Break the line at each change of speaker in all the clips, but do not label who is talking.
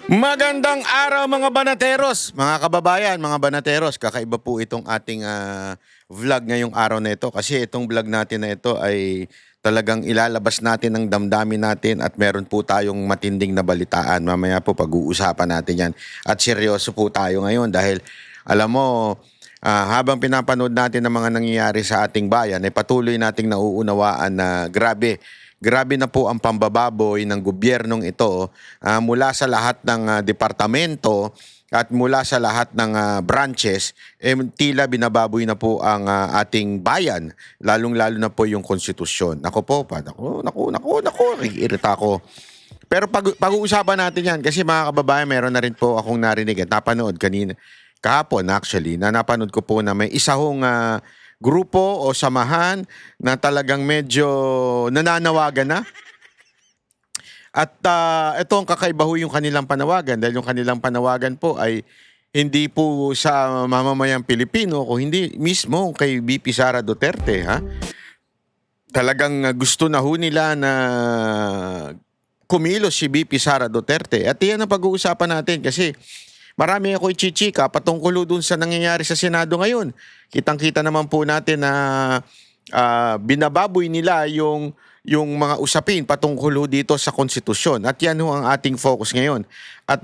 Magandang araw mga banateros, mga kababayan, mga banateros. Kakaiba po itong ating vlog ngayong araw na ito kasi itong vlog natin na ito ay talagang ilalabas natin ang damdamin natin at meron po tayong matinding na balitaan. Mamaya po pag-uusapan natin yan. At seryoso po tayo ngayon dahil alam mo, habang pinapanood natin ang mga nangyayari sa ating bayan, ay patuloy nating nauunawaan na grabe na po ang pambababoy ng gobyernong ito mula sa lahat ng departamento at mula sa lahat ng branches, tila binababoy na po ang ating bayan, lalong-lalo na po yung konstitusyon. Nako po, naku, iirita ako. Pero pag-uusapan natin yan kasi mga kababayan, meron na rin po akong narinig at napanood kahapon actually, na napanood ko po na may isa hong grupo o samahan na talagang medyo nananawagan na. At ito ang kakaiba ho yung kanilang panawagan dahil yung kanilang panawagan po ay hindi po sa mamamayang Pilipino o hindi mismo kay VP Sara Duterte. Talagang gusto na ho nila na kumilos si VP Sara Duterte. At yan ang pag-uusapan natin kasi marami ako ichichika patungkol dun sa nangyayari sa Senado ngayon. Kitang-kita naman po natin na binababoy nila yung mga usapin patungkol dito sa konstitusyon. At yan ho ang ating focus ngayon. At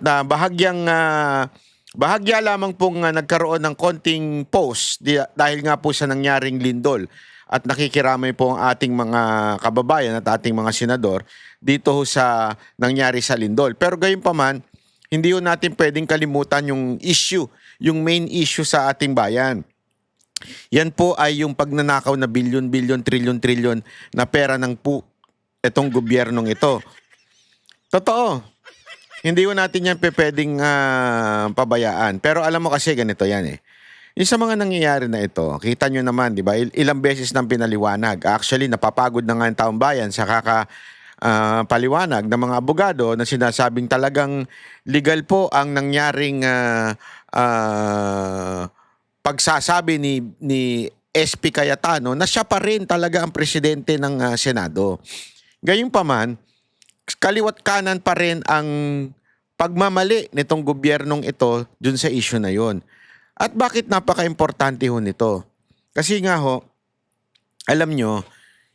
bahagya lamang pong nagkaroon ng konting pause dahil nga po sa nangyaring lindol. At nakikiramay po ang ating mga kababayan at ating mga senador dito ho sa nangyari sa lindol. Pero gayon pa man, hindi ho natin pwedeng kalimutan yung issue, yung main issue sa ating bayan. Yan po ay yung pagnanakaw na bilyon-bilyon, trilyon-trilyon na pera ng itong gobyernong ito. Totoo, hindi ho natin yan pwedeng pabayaan. Pero alam mo kasi ganito yan eh. Yung sa mga nangyayari na ito, kita nyo naman, di ba, ilang beses nang pinaliwanag. Actually, napapagod na nga ang taong bayan sa paliwanag ng mga abogado na sinasabing talagang legal po ang nangyaring pagsasabi ni SP Cayetano na siya pa rin talaga ang presidente ng Senado. Gayunpaman, kaliwat kanan pa rin ang pagmamali nitong gobyernong ito dun sa issue na yon. At bakit napaka-importante ho nito? Kasi nga ho, alam nyo,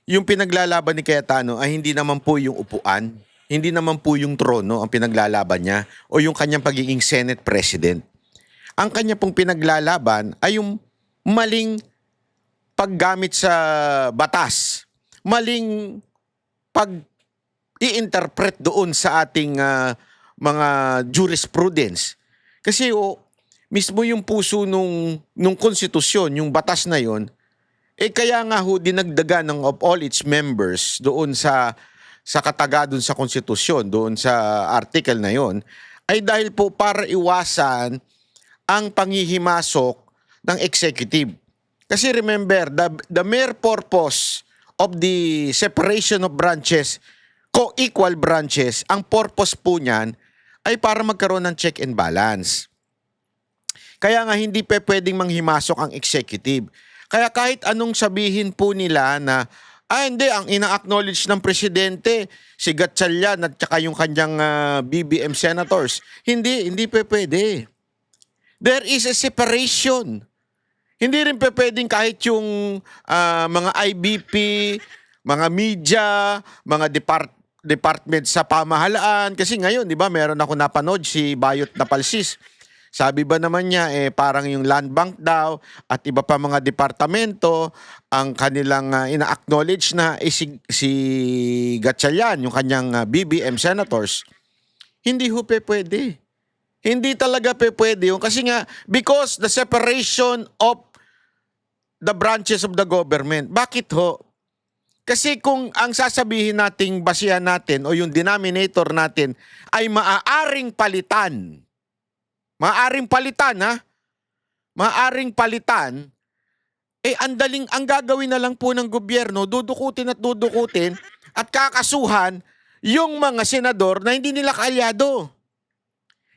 yung pinaglalaban ni Cayetano ay hindi naman po yung upuan, hindi naman po yung trono ang pinaglalaban niya o yung kanyang pagiging Senate President. Ang kanya pong pinaglalaban ay yung maling paggamit sa batas, maling pag-i-interpret doon sa ating mga jurisprudence. Kasi mismo yung puso nung konstitusyon, yung batas na yon, kaya nga ho dinagdagan of all its members doon sa kataga sa konstitusyon, doon sa article na yon, ay dahil po para iwasan ang panghihimasok ng executive. Kasi remember, the mere purpose of the separation of branches, co-equal branches, ang purpose po niyan ay para magkaroon ng check and balance. Kaya nga hindi pwedeng manghimasok ang executive. Kaya kahit anong sabihin po nila na, hindi, ang ina-acknowledge ng presidente, si Gatchalian at saka yung kanyang BBM senators, hindi pwede. There is a separation. Hindi rin pwedeng kahit yung mga IBP, mga media, mga department sa pamahalaan. Kasi ngayon, di ba, meron ako napanood si Bayot Napalsis. Sabi ba naman niya, parang yung land bank daw at iba pa mga departamento, ang kanilang ina-acknowledge na si Gatchalian, yung kanyang BBM senators, hindi ho pwede. Hindi talaga pwede yun. Kasi nga, because the separation of the branches of the government. Bakit ho? Kasi kung ang sasabihin nating basihan natin o yung denominator natin ay maaaring palitan, maaring palitan, ang gagawin na lang po ng gobyerno, dudukutin at kakasuhan yung mga senador na hindi nila kaalyado.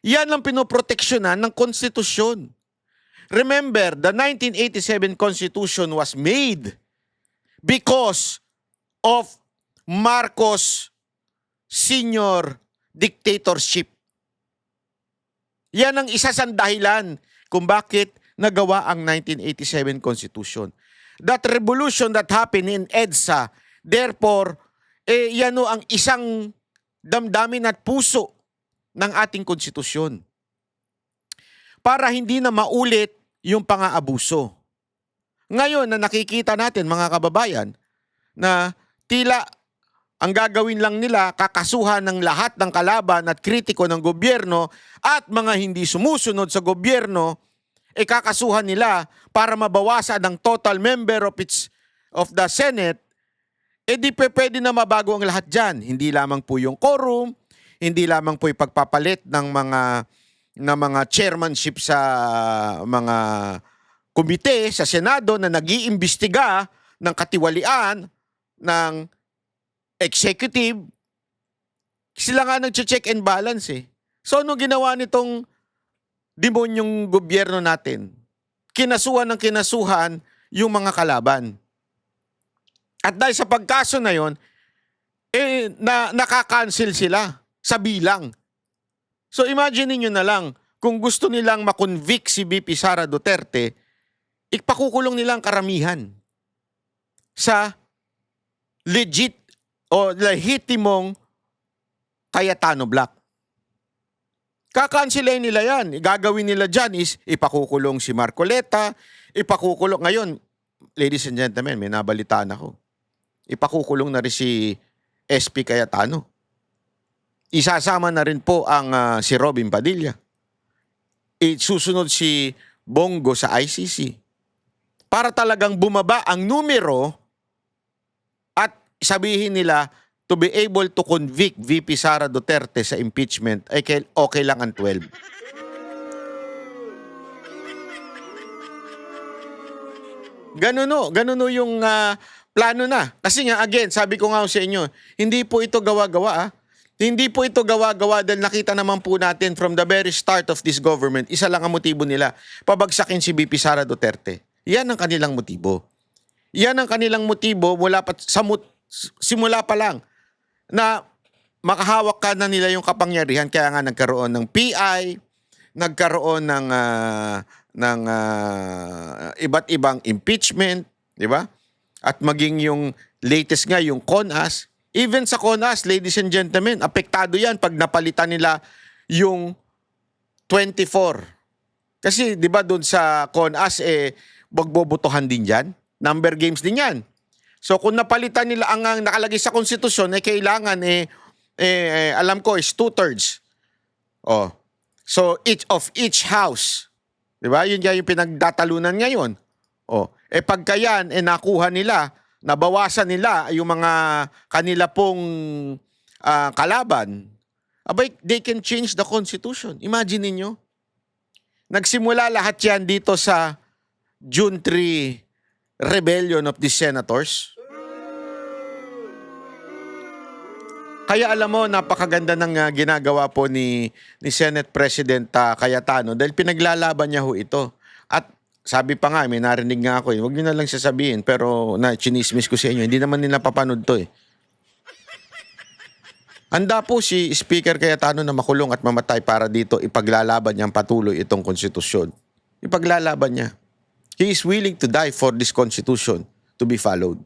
Yan ang pinoproteksyonan ng konstitusyon. Remember, the 1987 Constitution was made because of Marcos Sr. dictatorship. Yan ang isa sa dahilan kung bakit nagawa ang 1987 Constitution. That revolution that happened in EDSA, therefore, yan o ang isang damdamin at puso ng ating konstitusyon. Para hindi na maulit yung pang-aabuso. Ngayon na nakikita natin mga kababayan na tila ang gagawin lang nila kakasuhan ng lahat ng kalaban at kritiko ng gobyerno at mga hindi sumusunod sa gobyerno, kakasuhan nila para mabawasan ang total member of the Senate, di pwede na mabago ang lahat dyan. Hindi lamang po yung quorum, hindi lamang po yung pagpapalit ng mga chairmanship sa mga komite sa Senado na nag-iimbestiga ng katiwalian ng executive. Sila nga nag-check and balance eh. So ano ginawa nitong demonyong gobyerno natin? Kinasuhan ng kinasuhan yung mga kalaban. At dahil sa pagkaso na yon, nakakancel sila sa bilang. So imagine niyo na lang, kung gusto nilang makonvict si VP Sara Duterte, ipakukulong nilang karamihan sa legit o lehitimong Cayetano Black. Kakansilayin nila yan. Gagawin nila dyan is ipakukulong si Marcoleta, ipakukulong. Ngayon, ladies and gentlemen, may nabalitaan ako. Ipakukulong na rin si SP Cayetano. Isasama na rin po ang si Robin Padilla. Susunod si Bongo sa ICC. Para talagang bumaba ang numero at sabihin nila to be able to convict VP Sara Duterte sa impeachment ay okay lang ang 12. Ganun yung plano na. Kasi nga again, sabi ko nga sa inyo, hindi po ito gawa-gawa. Hindi po ito gawa-gawa dahil nakita naman po natin from the very start of this government, isa lang ang motibo nila, pabagsakin si VP Sara Duterte. Yan ang kanilang motibo. Yan ang kanilang motibo simula pa lang na makahawak ka na nila yung kapangyarihan. Kaya nga nagkaroon ng PI, nagkaroon ng iba't ibang impeachment, di ba? At maging yung latest nga, yung CONAS. Even sa CONAS, ladies and gentlemen, apektado yan pag napalitan nila yung 24. Kasi di ba doon sa CONAS, magbobotohan din yan. Number games din yan. So kung napalitan nila ang nakalagay sa konstitusyon, kailangan alam ko is 2/3. Oh. So each house. 'Di ba? Yun yung pinagdatalunan ngayon. Oh, pagka yan nakuha nila, nabawasan nila yung mga kanila pong kalaban, abay, they can change the constitution. Imagine niyo. Nagsimula lahat yan dito sa June 3 rebellion of the senators. Kaya alam mo, napakaganda ng ginagawa po ni Senate President Cayetano dahil pinaglalaban niya ho ito. At sabi pa nga, may narinig nga ako, huwag niyo na lang sasabihin, pero chinismis ko sa inyo, hindi naman nila papanood to . Handa po si Speaker Cayetano na makulong at mamatay para dito ipaglalaban niyang patuloy itong konstitusyon. Ipaglalaban niya. He is willing to die for this constitution to be followed.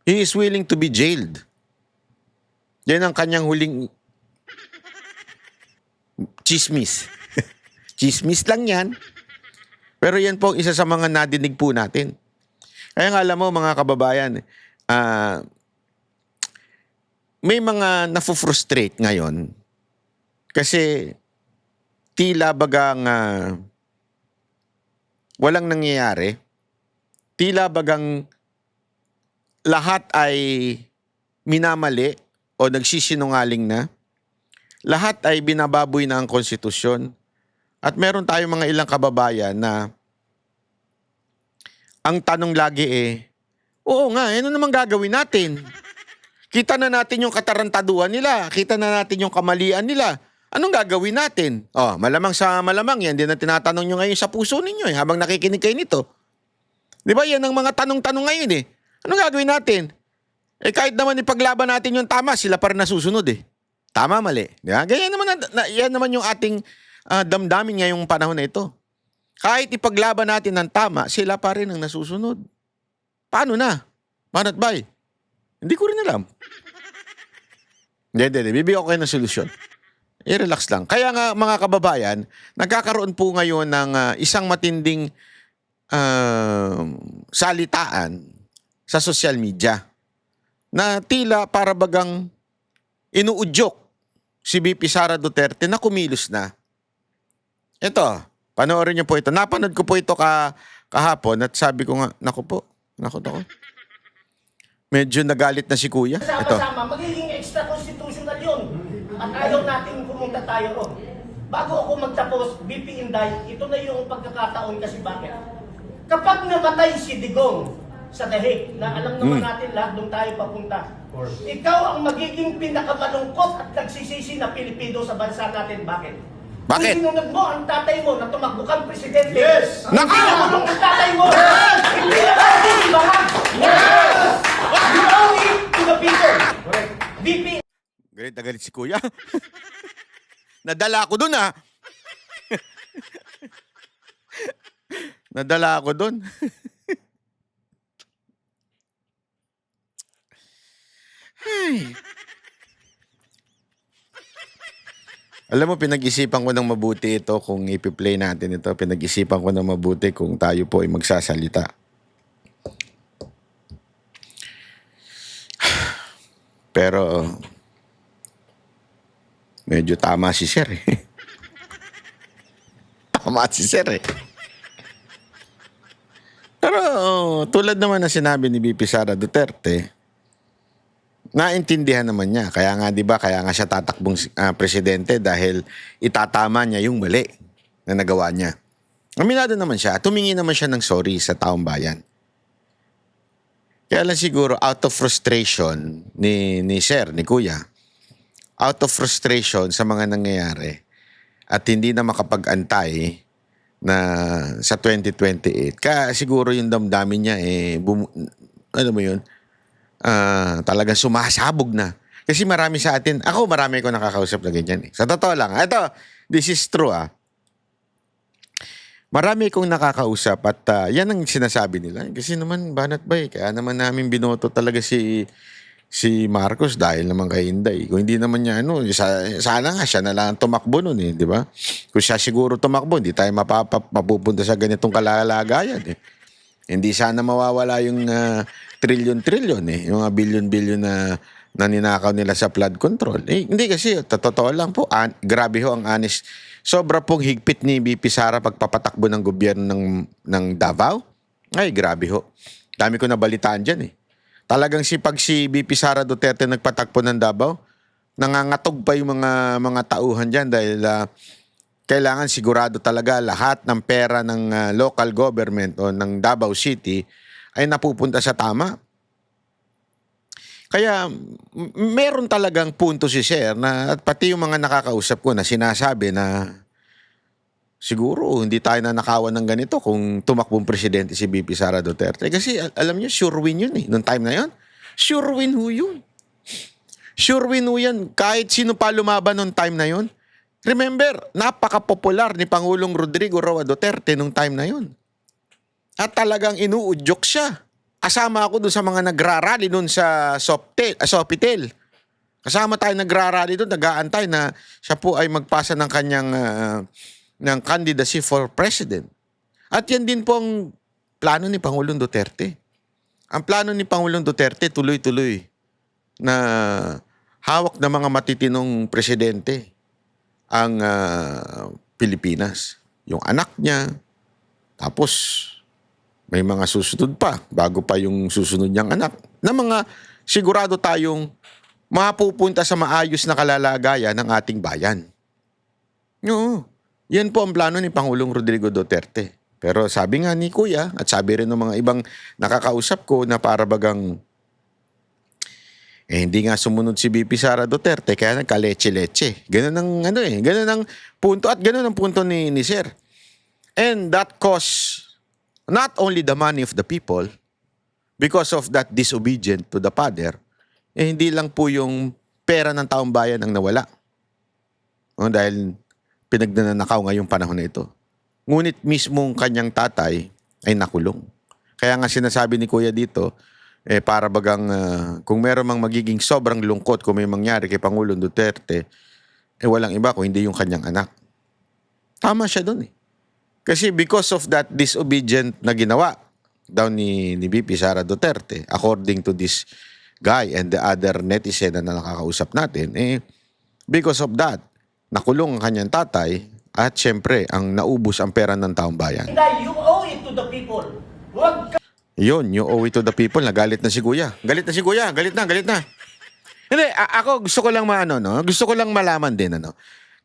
He is willing to be jailed. Yan ang kanyang huling chismis. Chismis lang yan. Pero yan po isa sa mga nadinig po natin. Kaya nga alam mo mga kababayan, may mga nafo-frustrate ngayon kasi tila bagang walang nangyayari. Tila bagang lahat ay minamali o nagsisinungaling na. Lahat ay binababoy na ang konstitusyon. At meron tayong mga ilang kababayan na ang tanong lagi oo nga, ano naman gagawin natin? Kita na natin yung katarantaduhan nila. Kita na natin yung kamalian nila. Anong gagawin natin? Malamang sa malamang yan din ang tinatanong nyo ngayon sa puso ninyo habang nakikinig kayo nito. Di ba yan ang mga tanong-tanong ngayon Anong gagawin natin? Kahit naman ipaglaban natin yung tama, sila pa rin nasusunod Tama, mali. Di ba? Ganyan naman, yan naman yung ating damdamin ngayong panahon na ito. Kahit ipaglaban natin ng tama, sila pa rin ang nasusunod. Paano na? Manat bay? Hindi ko rin alam. Hindi. Bibigyan ko kayo ng solusyon. I-relax lang. Kaya nga mga kababayan, nagkakaroon po ngayon ng isang matinding salitaan sa social media na tila para bagang inuudyok si VP Sara Duterte na kumilos na. Ito, panoorin niyo po ito. Napanood ko po ito kahapon at sabi ko nga, naku. Medyo nagalit na si Kuya. Ito.
Sama-sama, magiging extra-constitutional yun. At ayaw natin pumunta tayo ron. Bago ako magtapos, BP Inday, ito na yung pagkakataon kasi bakit? Kapag namatay si Digong sa The Hague, na alam naman natin lahat doon tayo papunta, ikaw ang magiging pinakamalungkot at nagsisisi na Pilipino sa bansa natin. Bakit?
Bakit?
Kung sinunod mo ang tatay mo na tumakbo kang presidente,
Yes!
Nakakulong ang tatay mo! Yes! Hindi na natin ibahan! Yes! You owe it to the people! Correct. BP
Galit na galit si Kuya. Nadala ako dun Nadala ako dun. Ay. Alam mo, pinag-isipan ko ng mabuti ito kung ipi-play natin ito. Pinag-isipan ko ng mabuti kung tayo po ay magsasalita. Pero medyo tama si Sir eh. Tama si Sir eh. Pero tulad naman na sinabi ni VP Sara Duterte, naintindihan naman niya. Kaya nga 'di ba, kaya nga siya tatakbong presidente dahil itatama niya yung mali na nagawa niya. Aminado naman siya, tumingin naman siya ng sorry sa taong bayan. Kaya lang siguro out of frustration ni Sir, ni Kuya, out of frustration sa mga nangyayari at hindi na makapag-antay na sa 2028, kaya siguro yung damdamin niya ano mo yun, talagang sumasabog na. Kasi marami sa atin, marami ko nakakausap na ganyan eh. Sa totoo lang, ito, this is true Marami kong nakakausap at yan ang sinasabi nila. Kasi naman, banat ba kaya naman namin binoto talaga si Marcos dahil naman kay Inday. Kung hindi naman niya, sana nga siya na lang tumakbo nun di ba? Kung siya siguro tumakbo, hindi tayo mapupunta sa ganitong kalalagayan Hindi sana mawawala yung trilyon-trilyon yung mga bilyon-bilyon na ninakaw nila sa flood control. Hindi kasi, totoo lang po, grabe ho ang honest. Sobra pong higpit ni VP Sara pagpapatakbo ng gobyerno ng Davao. Ay, grabe ho. Dami ko nabalitaan dyan Talagang pag si VP Sara Duterte nagpatakbo ng Davao, nangangatog pa yung mga tauhan dyan dahil kailangan sigurado talaga lahat ng pera ng local government o ng Davao City ay napupunta sa tama. Kaya meron talagang punto si Sir na at pati yung mga nakakausap ko na sinasabi na siguro hindi tayo nanakawan ng ganito kung tumakbong presidente si VP Sara Duterte. Kasi alam niyo, sure win yun noong time na yun. Sure win ho yun. Sure win ho yan. Kahit sino pa lumaban noong time na yun. Remember, napaka-popular ni Pangulong Rodrigo Roa Duterte noong time na yun. At talagang inuudyok siya. Kasama ako dun sa mga nagrarally dun sa Sofitel. Kasama tayo nagrarally dun, nag-aantay na siya po ay magpasa ng kanyang ng candidacy for president. At yan din po ang plano ni Pangulong Duterte. Ang plano ni Pangulong Duterte, tuloy-tuloy na hawak ng mga matitinong presidente ang Pilipinas. Yung anak niya, tapos may mga susunod pa, bago pa yung susunod niyang anak, na mga sigurado tayong mapupunta sa maayos na kalalagayan ng ating bayan. Oo, yan po ang plano ni Pangulong Rodrigo Duterte. Pero sabi nga ni Kuya, at sabi rin ng mga ibang nakakausap ko na para bagang hindi nga sumunod si VP Sara Duterte, kaya nagka-leche-leche. Ganun ang ganun ang punto at ganun ang punto ni Sir. And that costs not only the money of the people because of that disobedient to the father, hindi lang po yung pera ng taong bayan ang nawala. Dahil pinagnanakaw ngayong panahon na ito. Ngunit mismong kanyang tatay ay nakulong. Kaya nga sinasabi ni Kuya dito, para bagang kung meron mang magiging sobrang lungkot kung may mangyari kay Pangulong Duterte, walang iba kung hindi yung kanyang anak. Tama siya doon eh. Kasi because of that disobedient na ginawa daw ni VP Sara Duterte, according to this guy and the other netizen na nakakausap natin, because of that, nakulong ang kanyang tatay at syempre, ang naubos ang pera ng taong bayan.
You owe it to the people. Huwag ka
Yun, you owe it to the people. Nagalit na si Kuya. Galit na si Kuya. Galit na, galit na. Hindi, ako gusto ko lang gusto ko lang malaman din,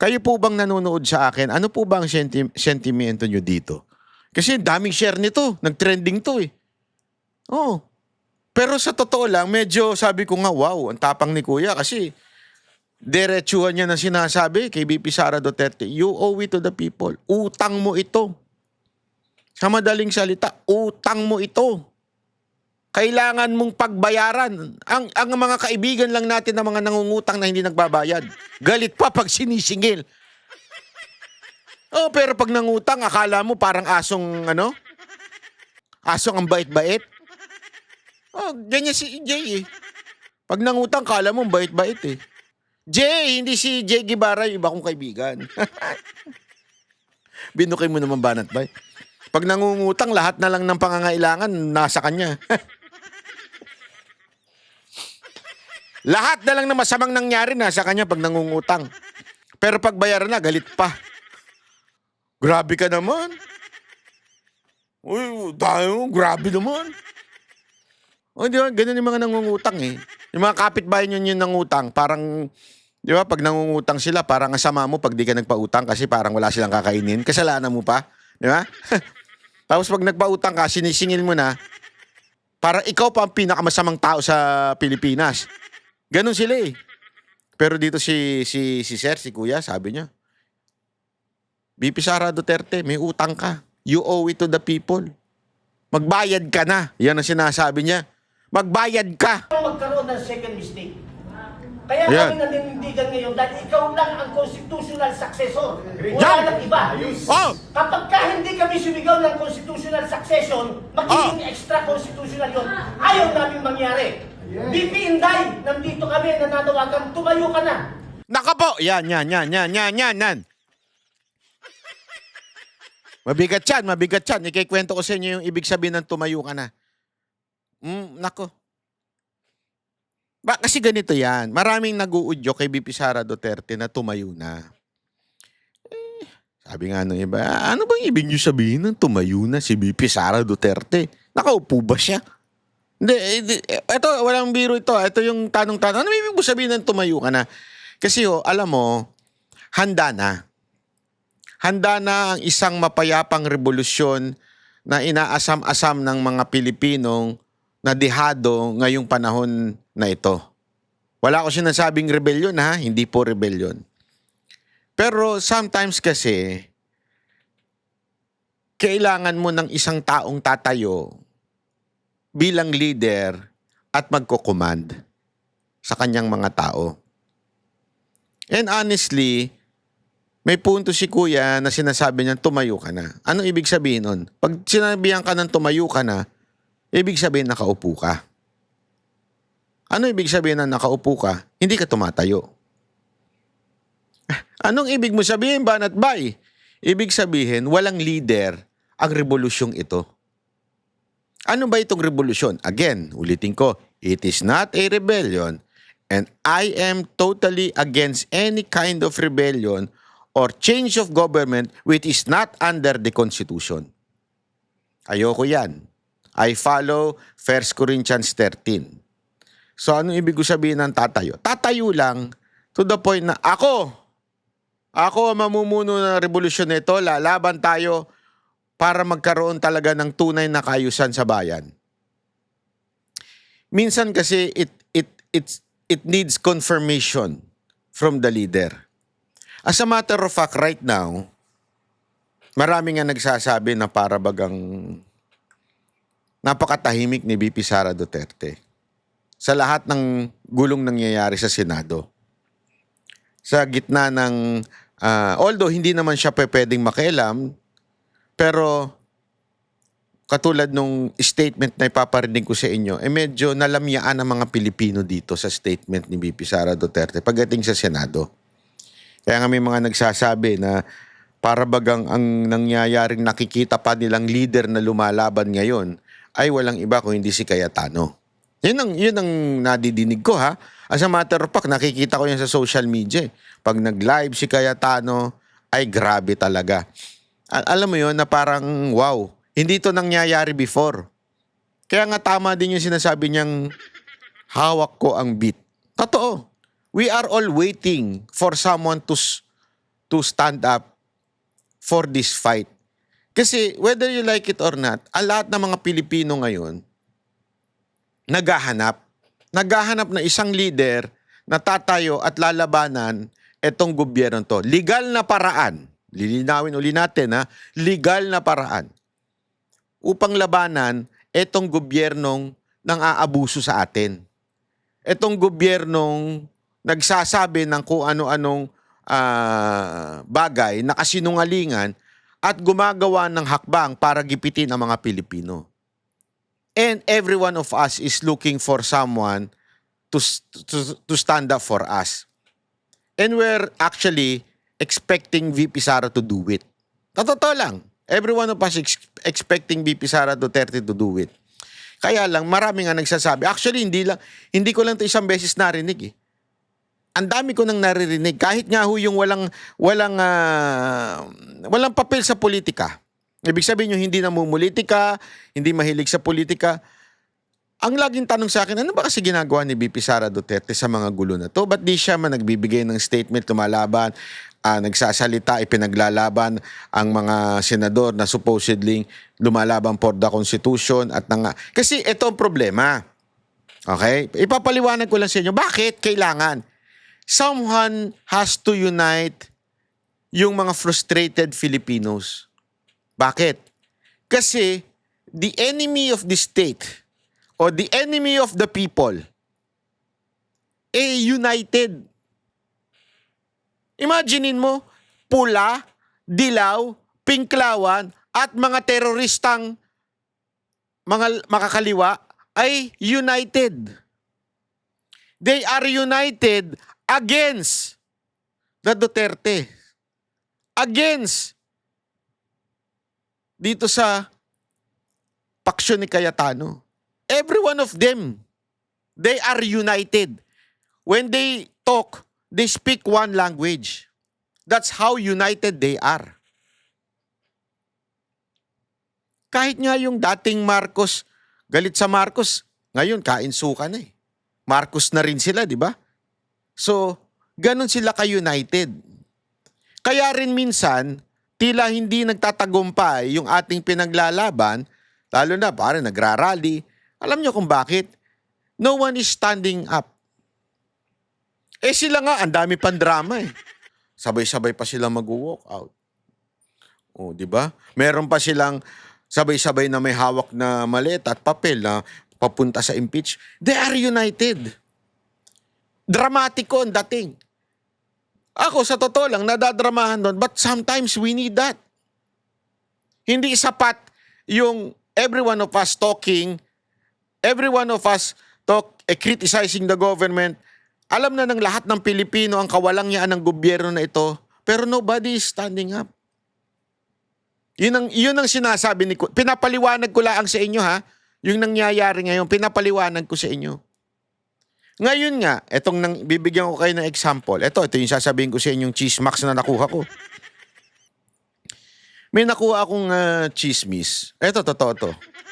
Kayo po bang nanonood sa akin? Ano po ba ang sentimento nyo dito? Kasi daming share nito. Nag-trending to eh. Oo. Pero sa totoo lang, medyo sabi ko nga, wow, ang tapang ni Kuya kasi diretsuhan niya na sinasabi kay VP Sara Duterte, you owe it to the people. Utang mo ito. Sa madaling salita, utang mo ito. Kailangan mong pagbayaran. Ang mga kaibigan lang natin na mga nangungutang na hindi nagbabayad. Galit pa pag sinisingil. Oh, pero pag nangutang, akala mo parang asong, asong ang bait-bait. Oh, ganyan si Jay eh. Pag nangutang, akala mo ang bait-bait eh. Jay, hindi si Jay Guevara, yung iba kong kaibigan. Binukay mo naman banat ba? Pag nangungutang, lahat na lang ng pangangailangan nasa kanya. Lahat na lang na masamang nangyari nasa kanya pag nangungutang. Pero pag bayaran na, galit pa. Grabe ka naman. Uy, tayo, grabe naman. O, di ba? Ganun yung mga nangungutang eh. Yung mga kapitbahay nyo yung nangutang, parang, di ba, pag nangungutang sila, parang asama mo pag di ka nagpautang kasi parang wala silang kakainin. Kasalanan mo pa. Di ba? Tapos pag nagpautang ka, sinisingil mo na, para ikaw pa ang pinakamasamang tao sa Pilipinas. Ganon sila eh. Pero dito si Sir, si Kuya, sabi niya, VP Sara Duterte, may utang ka. You owe it to the people. Magbayad ka na. Yan ang sinasabi niya. Magbayad ka.
magkaroon ng second mistake. Kaya
Yan.
kami nanindigan ngayon dahil ikaw lang ang constitutional successor.
Yan.
Wala nang iba.
Oh!
Kapag ka hindi kami sumigaw ng constitutional succession, magiging extra constitutional yun. Ayaw namin mangyari. BP Inday, nandito kami, nananawagan, tumayo ka na.
Naka po! Yan. Mabigat yan. Ikikwento ko sa inyo yung ibig sabihin ng tumayo ka na. Nako. Kasi ganito yan. Maraming nag-uudyo kay VP Sara Duterte na tumayo na. Sabi nga nung iba, ano bang ibig nyo sabihin ng tumayo na si VP Sara Duterte? Nakaupo ba siya? Hindi, ito, walang biro ito. Ito yung tanong-tanong. Ano ibig mo sabihin ng tumayo ka na? Kasi alam mo, handa na. Handa na ang isang mapayapang revolusyon na inaasam-asam ng mga Pilipinong na dehado ngayong panahon na ito. Wala ko sinasabing rebellion ha, hindi po rebellion. Pero sometimes kasi, kailangan mo ng isang taong tatayo bilang leader at magko-command sa kanyang mga tao. And honestly, may punto si Kuya na sinasabi niya, tumayo ka na. Anong ibig sabihin nun? Pag sinabihan ka ng tumayo ka na, ibig sabihin nakaupo ka. Ano ibig sabihin na nakaupo ka? Hindi ka tumatayo. Anong ibig mo sabihin, Banat Bay? Ibig sabihin, walang leader ang revolusyong ito. Ano ba itong revolusyon? Again, ulitin ko, it is not a rebellion and I am totally against any kind of rebellion or change of government which is not under the Constitution. Ayoko yan. I follow 1 Corinthians 13. So, anong ibig ko sabihin ng tatayo? Tatayo lang to the point na ako ang mamumuno ng revolusyon nito, lalaban tayo para magkaroon talaga ng tunay na kaayusan sa bayan. Minsan kasi it needs confirmation from the leader. As a matter of fact, right now, marami nga nagsasabi na para bagang napakatahimik ni VP Sara Duterte sa lahat ng gulong nangyayari sa Senado. Sa gitna ng Although hindi naman siya pwedeng makialam, pero katulad nung statement na ipaparinig ko sa inyo, medyo nalamyaan ang mga Pilipino dito sa statement ni VP Sara Duterte pagdating sa Senado. Kaya nga may mga nagsasabi na para bagang ang nangyayaring nakikita pa nilang leader na lumalaban ngayon ay walang iba kung hindi si Cayetano. Yun ang nadidinig ko, ha. As a matter of fact, nakikita ko yan sa social media. Pag nag-live si Cayetano, ay grabe talaga. Alam mo yun na parang wow, hindi ito nangyayari before. Kaya nga tama din yung sinasabi niyang hawak ko ang beat. Totoo. We are all waiting for someone to stand up for this fight. Kasi whether you like it or not, ang lahat ng mga Pilipino ngayon, naghahanap na isang leader na tatayo at lalabanan itong gobyerno to. Legal na paraan. Lilinawin uli natin, ha? Legal na paraan upang labanan itong gobyernong nang aabuso sa atin. Itong gobyernong nagsasabi ng kung ano-anong bagay na kasinungalingan at gumagawa ng hakbang para gipitin ang mga Pilipino. And every one of us is looking for someone to stand up for us. And we're actually expecting VP Sara to do it. Totoo lang. Every one of us expecting VP Sara Duterte to do it. Kaya lang, marami nga nagsasabi. Actually, hindi ko lang ito isang beses narinig eh. Ang dami ko nang naririnig. Kahit nga ho yung walang papel sa politika. Ibig sabihin yung hindi namumulitika, hindi mahilig sa politika. Ang laging tanong sa akin, ano ba kasi ginagawa ni VP Sara Duterte sa mga gulo na to? Ba't di siya nagbibigay ng statement, lumalaban, nagsasalita, ipinaglalaban ang mga senador na supposedly lumalaban for the Constitution at kasi ito ang problema. Okay? Ipapaliwanag ko lang sa inyo, bakit kailangan? Someone has to unite yung mga frustrated Filipinos. Bakit? Kasi the enemy of the state o the enemy of the people united. Imaginein mo, pula, dilaw, pinklawan, at mga teroristang mga makakaliwa ay united. They are united against the Duterte. Against dito sa paksyon ni Cayetano. Every one of them, they are united. When they talk, they speak one language. That's how united they are. Kahit nga yung dating Marcos, galit sa Marcos, ngayon kainsuka na eh. Marcos na rin sila, di ba? So, ganun sila ka-united. Kaya rin minsan, tila hindi nagtatagumpay yung ating pinaglalaban, lalo na parang nagrarally. Alam niyo kung bakit? No one is standing up. Sila nga, ang dami pang drama eh. Sabay-sabay pa silang mag-walk out. O, di ba? Meron pa silang sabay-sabay na may hawak na maleta at papel na papunta sa impeach. They are united. Dramatiko ang dating. Ako, sa totoo lang, nadadramahan doon. But sometimes we need that. Hindi sapat yung every one of us talking, every one of us criticizing the government. Alam na ng lahat ng Pilipino ang kawalangyaan ng gobyerno na ito, pero nobody is standing up. Yun ang sinasabi ni pinapaliwanag ko lang sa inyo, ha. Yung nangyayari ngayon, pinapaliwanag ko sa inyo. Ngayon nga, bibigyan ko kayo ng example. Ito yung sasabihin ko sa inyong chismax na nakuha ko. May nakuha akong chismis. Ito, totoo to.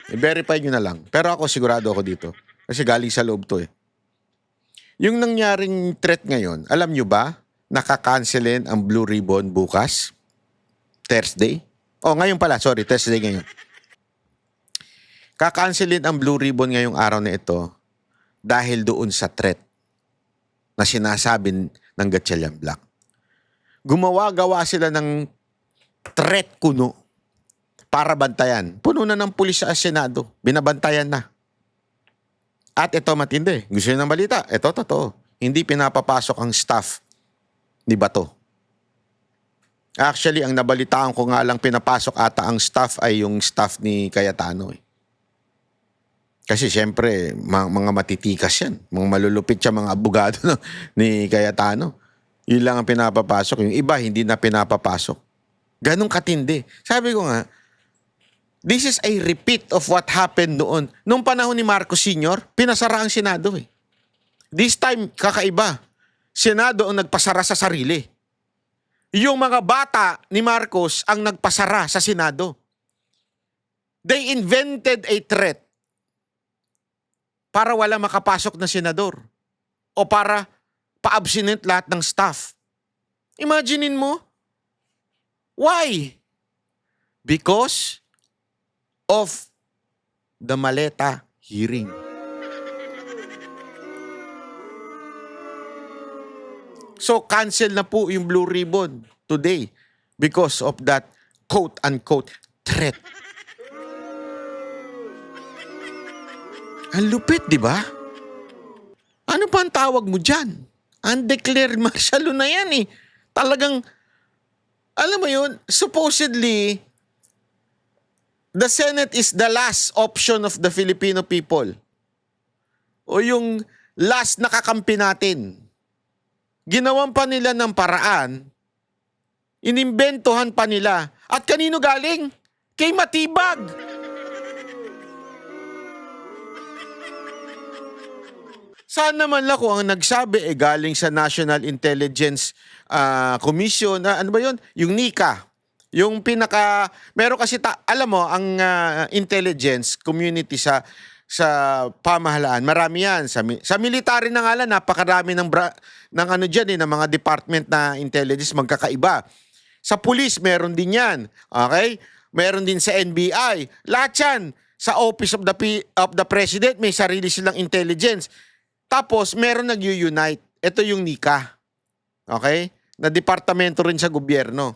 I-verify nyo na lang. Pero ako, sigurado ako dito. Kasi galing sa loob to eh. Yung nangyaring threat ngayon, alam nyo ba, nakakancelin ang Blue Ribbon bukas? Thursday? Ngayon pala, sorry, Thursday ngayon. Kakancelin ang Blue Ribbon ngayong araw na ito dahil doon sa threat na sinasabi ng Gatchalian Black. Gumawa-gawa sila ng threat kuno para bantayan. Puno na ng pulis sa Senado. Binabantayan na. At ito matindi. Gusto nyo ng balita? Ito totoo. Hindi pinapapasok ang staff ni Bato. Actually, ang nabalitaan ko nga lang pinapasok ata ang staff ay yung staff ni Cayetano. Kasi siyempre, mga matitikas yan. Mga malulupit siya, mga abogado ni Cayetano. Yun lang ang pinapapasok. Yung iba, hindi na pinapapasok. Ganong katindi. Sabi ko nga, this is a repeat of what happened noon. Noong panahon ni Marcos Sr., pinasara ang Senado eh. This time, kakaiba. Senado ang nagpasara sa sarili. Yung mga bata ni Marcos ang nagpasara sa Senado. They invented a threat para wala makapasok na senador o para pa-abstinent lahat ng staff. Imaginein mo? Why? Because of the Maleta hearing. So, cancel na po yung Blue Ribbon today because of that quote-unquote threat. Ang lupit, di ba? Ano pa ang tawag mo dyan? Undeclared martial law na yan eh. Talagang, alam mo yun, supposedly, the Senate is the last option of the Filipino people. O yung last na kakampi natin. Ginawan pa nila ng paraan, inimbentohan pa nila. At kanino galing? Kay Matibag. Sana man lang kung ang nagsabi galing sa National Intelligence Commission, ano ba yun? Yung NICA. Yung meron kasi, alam mo, ang intelligence community sa pamahalaan, marami yan. Sa military na nga lang, napakarami ng ano dyan, ng mga department na intelligence magkakaiba. Sa police, meron din yan. Okay? Meron din sa NBI. Lahat yan. Sa Office of the President, may sarili silang intelligence. Tapos, meron nag-unite. Ito yung NICA. Okay? Na departamento rin sa gobyerno.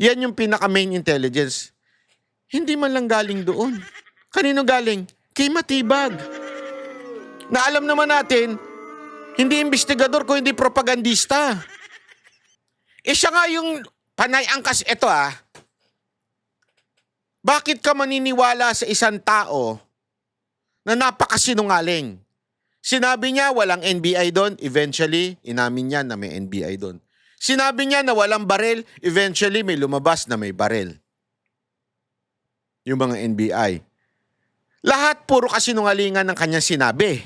Yan yung pinaka-main intelligence. Hindi man lang galing doon. Kanino galing? Kay Matibag. Na alam naman natin, hindi investigador ko, hindi propagandista. Siya nga yung panay angkas. Ito bakit ka maniniwala sa isang tao na napakasinungaling? Sinabi niya walang NBI doon, eventually, inamin niya na may NBI doon. Sinabi niya na walang barel, eventually may lumabas na may barel. Yung mga NBI. Lahat puro kasinungalingan ng kanyang sinabi.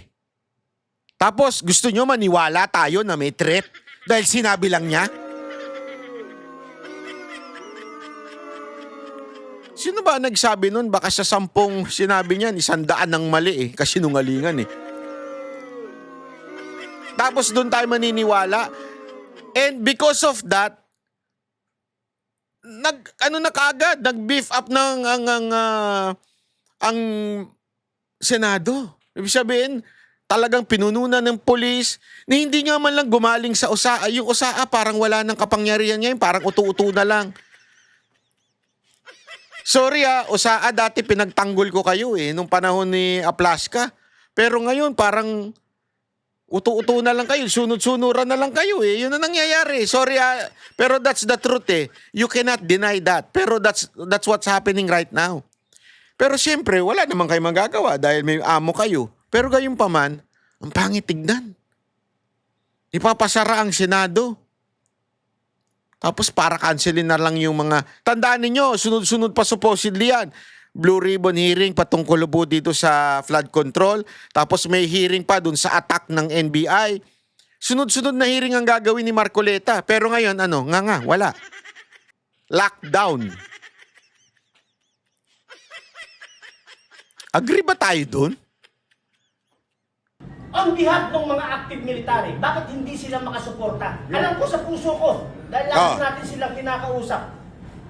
Tapos gusto nyo maniwala tayo na may threat dahil sinabi lang niya? Sino ba nagsabi nun? Baka sa 10 sinabi niyan, 100 ng mali kasinungalingan Tapos doon tayo maniniwala. And because of that, nag-beef up ng ang Senado. Ibig sabihin, talagang pinununan ng polis na hindi nga man lang gumaling sa USAA. Yung USAA parang wala ng kapangyarihan ngayon, parang utu-utu na lang. Sorry USAA, dati pinagtanggol ko kayo nung panahon ni Aplaska. Pero ngayon parang utu-utu na lang kayo, sunod-sunuran na lang kayo Yun na nangyayari. Sorry pero that's the truth You cannot deny that. Pero that's what's happening right now. Pero siyempre, wala naman kayo magagawa dahil may amo kayo. Pero gayon pa man, ang pangit tignan. Ipapasara ang Senado. Tapos para cancelin na lang yung mga... Tandaan ninyo, sunod-sunod pa supposedly yan. Blue Ribbon hearing patungkol po dito sa flood control. Tapos may hearing pa dun sa attack ng NBI. Sunod-sunod na hearing ang gagawin ni Marcoleta. Pero ngayon, wala. Lockdown. Agree ba tayo dun?
On behalf ng mga active military, bakit hindi sila makasuporta? Alam ko sa puso ko, dahil lagi natin silang kinakausap.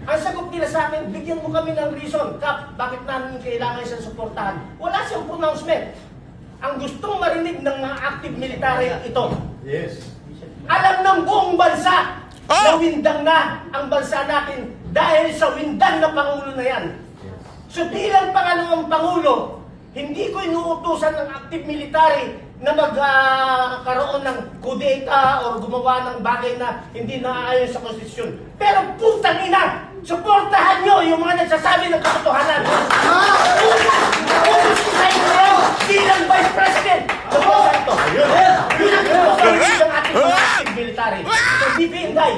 Ang sagot nila sa akin, bigyan mo kami ng reason, Kap, bakit namin kailangan isang suportahan? Wala siyang pronouncement. Ang gustong marinig ng mga active military ito.
Yes.
Alam ng buong bansa na windang na ang bansa natin dahil sa windang na Pangulo na yan. So bilang pangalawang Pangulo, hindi ko inuutusan ng active military na magkaroon ng kudeta o gumawa ng bagay na hindi naaayon sa konstitusyon. Pero putang ina, suportahan nyo yung mga nagsasabi ng katotohanan. Umusikain mo yun bilang Vice President. Suportahan ito. Yun ang tutusin ng ating mga active military. So, DP Inday,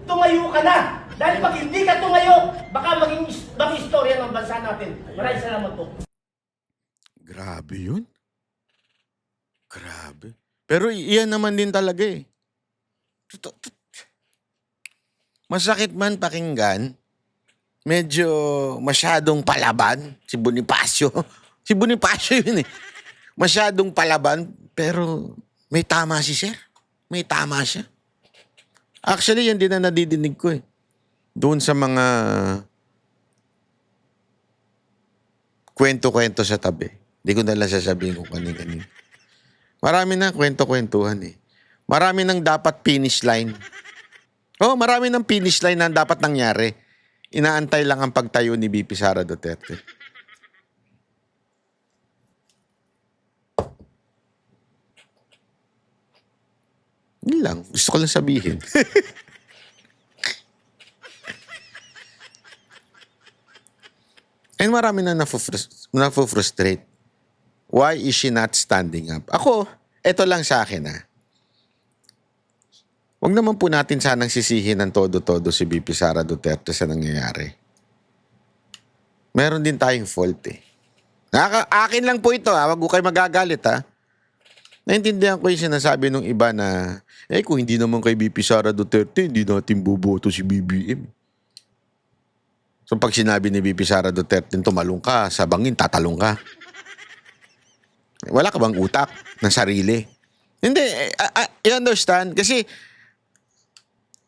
tumayo ka na. Dahil pag hindi ka tumayo, baka maging istorya ng bansa natin. Maraming salamat po.
Grabe yun. Grabe. Pero iyan naman din talaga eh. Masakit man pakinggan, medyo masyadong palaban si Bonifacio. Si Bonifacio yun eh. Masyadong palaban, pero may tama si Sir. May tama siya. Actually, yan din na nadidinig ko eh. Doon sa mga kwento-kwento sa tabi. Hindi ko na lang sasabihin kung kanin-kanin. Marami na kwento-kwentuhan eh. Marami nang dapat finish line. Oh, marami nang finish line na dapat nangyari. Inaantay lang ang pagtayo ni VP Sara Duterte. Yun lang. Gusto ko lang sabihin. And marami na nafo-frustrate. Why is she not standing up? Ako, eto lang sa akin ha. Huwag naman po natin sanang sisihin ng todo-todo si VP Sara Duterte sa nangyayari. Meron din tayong fault eh. Akin lang po ito ha. Huwag ko kayo magagalit ha. Naintindihan ko yung sinasabi ng iba na, kung hindi naman kay VP Sara Duterte, hindi natin buboto si BBM. So pag sinabi ni VP Sara Duterte, tumalong ka, sa bangin, tatalong ka. Wala ka bang utak ng sarili? Hindi, I understand. Kasi,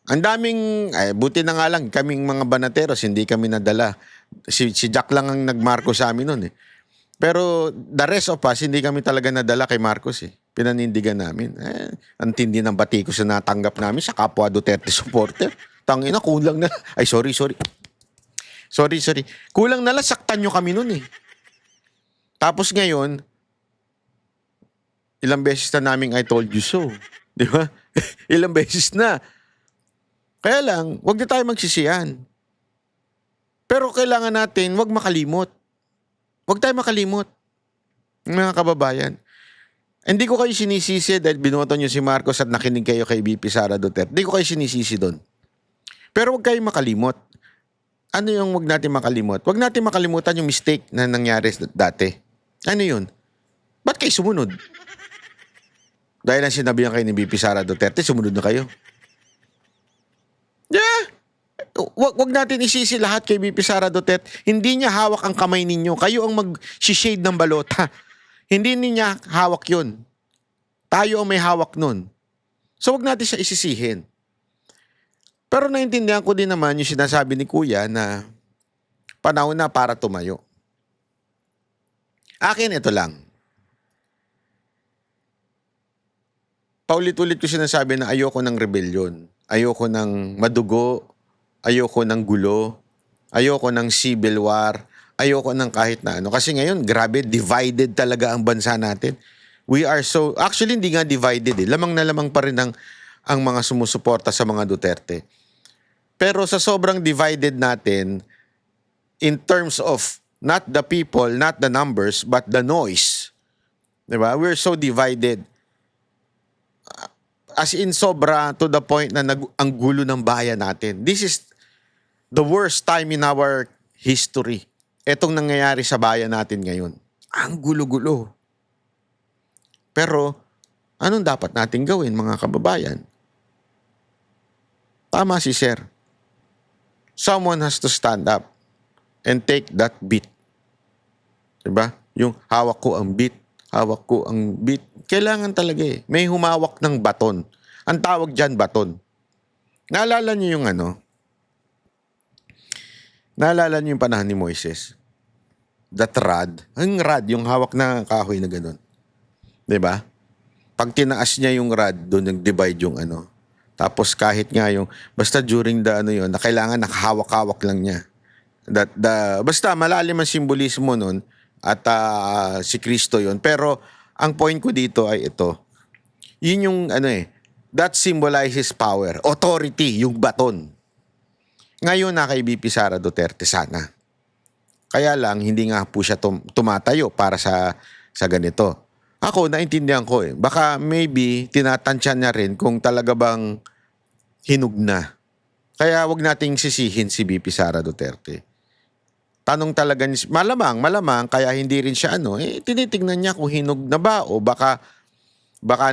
ang daming, buti na nga lang, kaming mga banateros, hindi kami nadala. Si Jack lang ang nagmarko sa amin nun eh. Pero the rest of us, hindi kami talaga nadala kay Marcos eh. Pinanindigan namin. Ang tindi ng batikos na natanggap namin sa kapwa Duterte supporter. Tangina, kulang na. Ay, sorry. Sorry. Kulang na lang, saktan nyo kami nun eh. Tapos ngayon, ilang beses na naming I told you so. Di ba? Ilang beses na. Kaya lang, wag na tayo magsisiyan. Pero kailangan natin, wag makalimot. Wag tayo makalimot. Mga kababayan. Hindi ko kayo sinisisi dahil binoto nyo si Marcos at nakinig kayo kay VP Sara Duterte. Hindi ko kayo sinisisi doon. Pero wag kayo makalimot. Ano yung wag natin makalimot? Wag natin makalimutan yung mistake na nangyari dati. Ano yun? Ba't kayo sumunod? Dahil ang sinabihan kayo ni VP Sara Duterte, sumunod na kayo. Yeah. Wag natin isisi lahat kay VP Sara Duterte. Hindi niya hawak ang kamay ninyo. Kayo ang mag-shade ng balota. Hindi niya hawak yun. Tayo ang may hawak nun. So wag natin siya isisihin. Pero naintindihan ko din naman yung sinasabi ni Kuya na panahon na para tumayo. Akin ito lang. Paulit-ulit ko sinasabi na ayoko ng rebellion. Ayoko ng madugo. Ayoko ng gulo. Ayoko ng civil war. Ayoko ng kahit na ano. Kasi ngayon, grabe, divided talaga ang bansa natin. We are so... Actually, hindi nga divided eh. Lamang na lamang pa rin ang mga sumusuporta sa mga Duterte. Pero sa sobrang divided natin, in terms of not the people, not the numbers, but the noise. Diba? We're so divided. As in sobra to the point na ang gulo ng bayan natin. This is the worst time in our history. Etong nangyayari sa bayan natin ngayon. Ang gulo-gulo. Pero, anong dapat natin gawin mga kababayan? Tama si Sir. Someone has to stand up and take that beat. Diba? Yung hawak ko ang beat. Hawak ko ang beat. Kailangan talaga eh. May humawak ng baton. Ang tawag dyan, baton. Naalala niyo yung ano? Naalala niyo yung panahon ni Moises? That rod. Ang rod, yung hawak na kahoy na gano'n. Diba? Pag tinaas niya yung rod, doon nag-divide yung ano. Tapos kahit nga yung, basta during the ano yun, na kailangan nakahawak-hawak lang niya. Basta malalim ang simbolismo nun at si Kristo yun. Pero ang point ko dito ay ito. Yun yung that symbolizes power, authority, yung baton. Ngayon na kay BP Sara Duterte sana. Kaya lang, hindi nga po siya tumatayo para sa ganito. Ako, naintindihan ko Baka maybe, tinatansya niya rin kung talaga bang hinug na. Kaya wag nating sisihin si BP Sara Duterte. Tanong talaga, malamang, kaya hindi rin siya tinitingnan niya kung hinug na ba o baka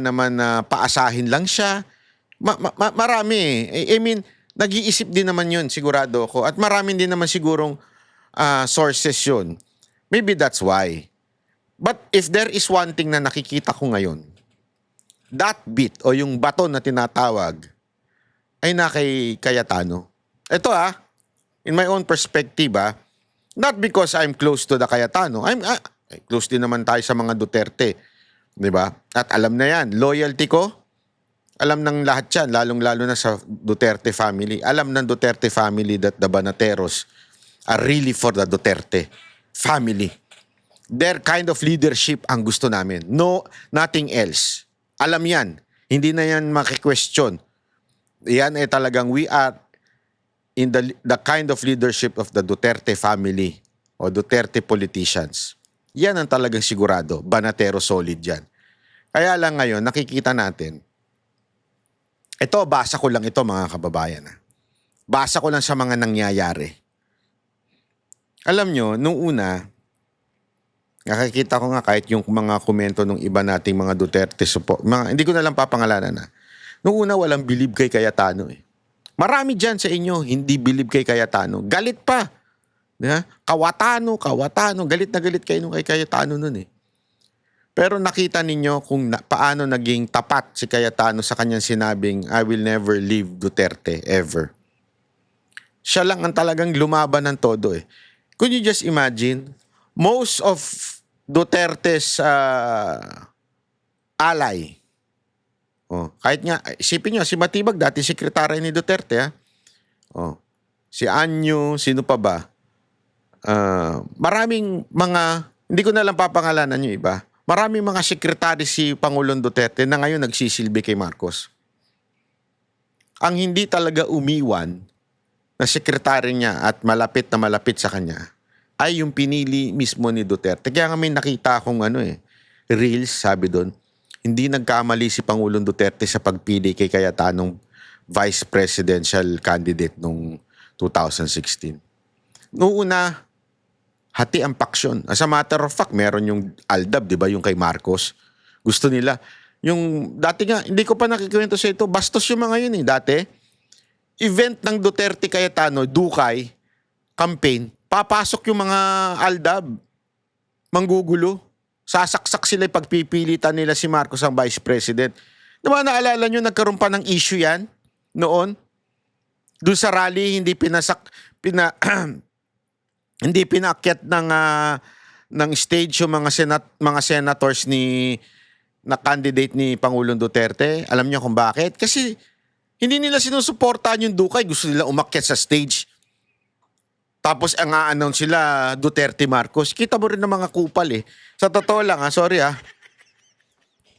naman paasahin lang siya. Marami I mean, nag-iisip din naman yun, sigurado ako. At marami din naman sigurong sources yun. Maybe that's why. But if there is one thing na nakikita ko ngayon, that bit o yung baton na tinatawag ay na kay Cayetano. Ito in my own perspective not because I'm close to the Cayetano. Close din naman tayo sa mga Duterte. Diba? At alam na yan. Loyalty ko, alam ng lahat yan, lalong-lalo na sa Duterte family. Alam ng Duterte family that the Banateros are really for the Duterte family. Their kind of leadership ang gusto namin. No, nothing else. Alam yan. Hindi na yan maki-question. Yan talagang we are in the kind of leadership of the Duterte family o Duterte politicians. Yan ang talagang sigurado. Banatero solid yan. Kaya lang ngayon, nakikita natin, ito, basa ko lang ito mga kababayan. Basa ko lang sa mga nangyayari. Alam nyo, nung una, nakikita ko nga kahit yung mga komento ng iba nating mga Duterte support, hindi ko na lang papangalanan Nung una, walang believe kay Cayetano Marami dyan sa inyo, hindi believe kay Cayetano. Galit pa. Kawatano. Galit na galit kayo kay Cayetano nun Pero nakita ninyo kung paano naging tapat si Cayetano sa kanyang sinabing, I will never leave Duterte, ever. Siya lang ang talagang lumaban ng todo Could you just imagine, most of Duterte's ally, kahit nga, isipin nyo, si Matibag, dati sekretary ni Duterte, si Anyo, sino pa ba? Maraming mga, hindi ko na lang papangalanan yung iba, maraming mga sekretary si Pangulong Duterte na ngayon nagsisilbi kay Marcos. Ang hindi talaga umiwan na sekretary niya at malapit na malapit sa kanya ay yung pinili mismo ni Duterte. Kaya nga may nakita akong reels, sabi doon, hindi nagkamali si Pangulong Duterte sa pagpili kay Cayetanong vice presidential candidate noong 2016. Noong una, hati ang paksyon. As a matter of fact, meron yung Aldab, di ba, yung kay Marcos. Gusto nila. Yung dati nga, hindi ko pa nakikwento sa ito, bastos yung mga yun dati. Event ng Duterte Cayetano, Dukay, campaign, papasok yung mga Aldab, manggugulo. Sasaksak sila pagpipilitan nila si Marcos ang vice president. Diba, naalala nyo, nagkaroon pa ng issue yan noon? Doon sa rally, hindi hindi pinaakyat ng stage yung mga senators na candidate ni Pangulong Duterte. Alam niyo kung bakit? Kasi hindi nila sinusuportahan yung Dukay. Gusto nila umakyat sa stage. Tapos ang a-announce sila, Duterte Marcos. Kita mo rin ng mga kupal Sa totoo lang sorry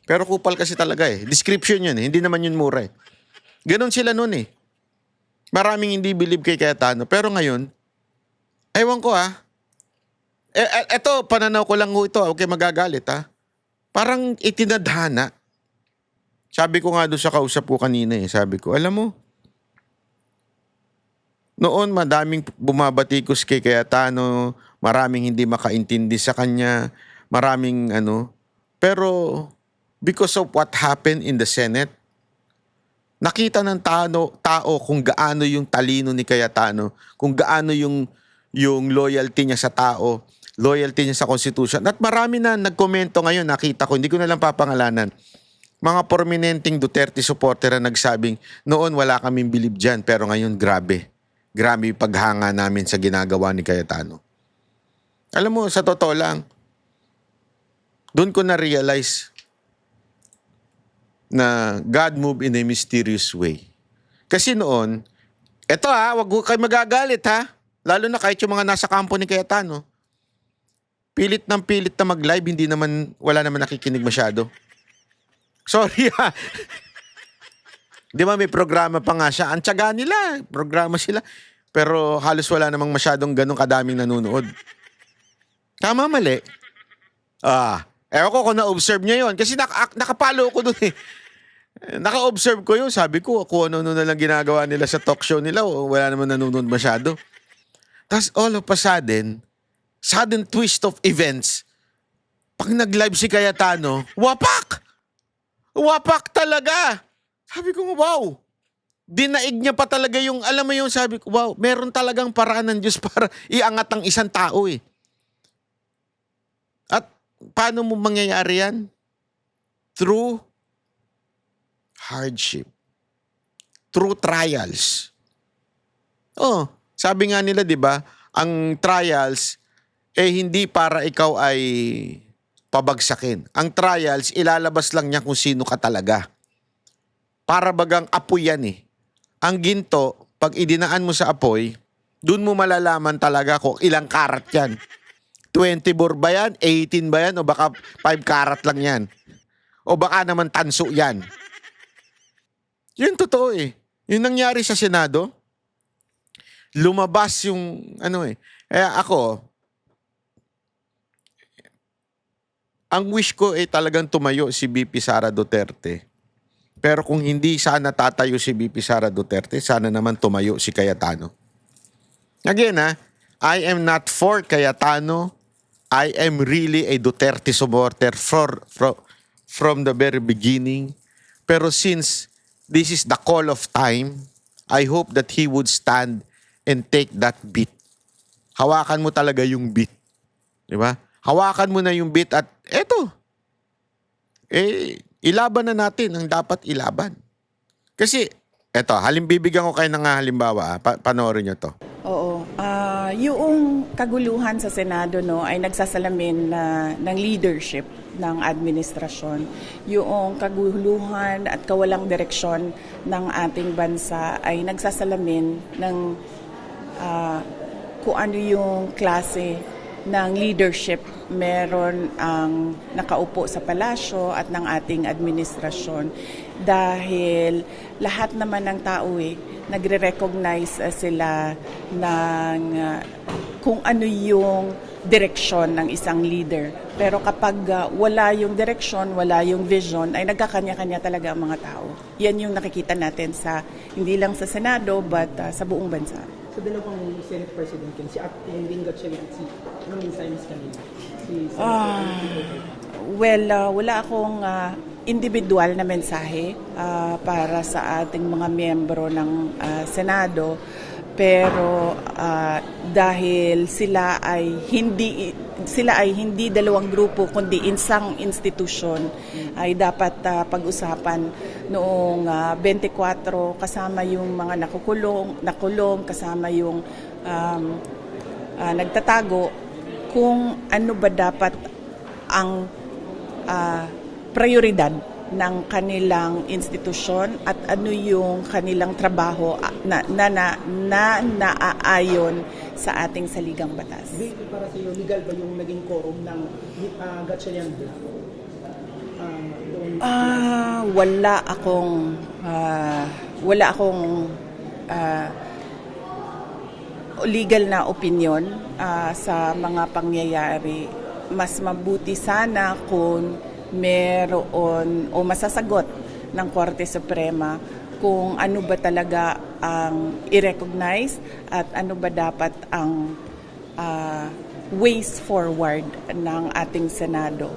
Pero kupal kasi talaga Description yun Hindi naman yun mura Ganon sila nun Maraming hindi believe kay Cayetano. Pero ngayon, ewan ko eto, pananaw ko lang ito huwag kayo magagalit Parang itinadhana. Sabi ko nga doon sa kausap ko kanina sabi ko, alam mo, noon madaming bumabatikos kay Cayetano, maraming hindi makaintindi sa kanya, maraming pero because of what happened in the Senate, nakita ng tao kung gaano yung talino ni Cayetano, kung gaano yung loyalty niya sa tao, loyalty niya sa Constitution. At marami na nagkomento ngayon, nakita ko, hindi ko na lang papangalanan. Mga prominenteng Duterte supporter na nagsabing, noon wala kaming believe dyan, pero ngayon grabe. Grabe yung paghanga namin sa ginagawa ni Cayetano. Alam mo, sa totoo lang, doon ko na-realize na God moved in a mysterious way. Kasi noon, eto wag kayo magagalit Lalo na kahit yung mga nasa kampo ni Cayetano. pilit na mag-live, wala naman nakikinig masyado. Sorry ha. Di ba may programa pa nga siya? Ang tiyaga nila, programa sila. Pero halos wala namang masyadong ganun kadaming nanonood. Tama, mali. Ewan ko kung na-observe niya yun. Kasi nakapalo ko dun eh. Naka-observe ko yun. Sabi ko, kung ano na lang ginagawa nila sa talk show nila, wala naman nanonood masyado. Tapos all of a sudden twist of events, pag nag-live si Cayetano, wapak! Wapak talaga! Sabi ko, wow! Dinaig niya pa talaga yung, alam mo yung sabi ko, wow, meron talagang paraan ng Diyos para iangat ang isang tao eh. At paano mo mangyayari yan? Through hardship. Through trials. Oh, sabi nga nila, di ba, ang trials, hindi para ikaw ay pabagsakin. Ang trials, ilalabas lang niya kung sino ka talaga. Para bagang apoy yan eh. Ang ginto, pag idinaan mo sa apoy, dun mo malalaman talaga kung ilang karat yan. 24 ba yan? 18 ba yan? O baka 5 karat lang yan? O baka naman tanso yan? Yun totoo eh. Yun nangyari sa Senado. Lumabas yung ako, ang wish ko talagang tumayo si VP Sara Duterte. Pero kung hindi sana tatayo si VP Sara Duterte, sana naman tumayo si Cayetano. Again I am not for Cayetano. I am really a Duterte supporter from the very beginning. Pero since this is the call of time, I hope that he would stand and take that beat. Hawakan mo talaga yung beat. Di ba? Hawakan mo na yung beat at eto. Ilaban na natin ang dapat ilaban. Kasi, eto, bibigyan ko kayo ng halimbawa. Panoorin nyo to.
Oo. Yung kaguluhan sa Senado ay nagsasalamin ng leadership ng administrasyon. Yung kaguluhan at kawalang direksyon ng ating bansa ay nagsasalamin ng kung ano yung klase ng leadership meron ang nakaupo sa palasyo at ng ating administrasyon. Dahil lahat naman ng tao nagre-recognize sila ng kung ano yung direksyon ng isang leader. Pero kapag wala yung direksyon, wala yung vision, ay nagkakanya-kanya talaga ang mga tao. Yan yung nakikita natin hindi lang sa Senado, but sa buong bansa.
Sa dalawang Senate President, si Acting Lingga Chile at si Simons kanina.
Wala akong individual na mensahe para sa ating mga miyembro ng Senado. Pero dahil sila ay hindi dalawang grupo kundi isang institusyon, ay dapat pag-usapan noong 24 kasama yung mga nakulong kasama yung nagtatago kung ano ba dapat ang prioridad ng kanilang institusyon at ano yung kanilang trabaho na naaayon sa ating saligang batas.
Para sa iyo, legal ba yung naging quorum ng Gatchalian Bill?
Wala akong legal na opinion sa mga pangyayari. Mas mabuti sana kung meron o masasagot ng Korte Suprema kung ano ba talaga ang i-recognize at ano ba dapat ang ways forward ng ating Senado.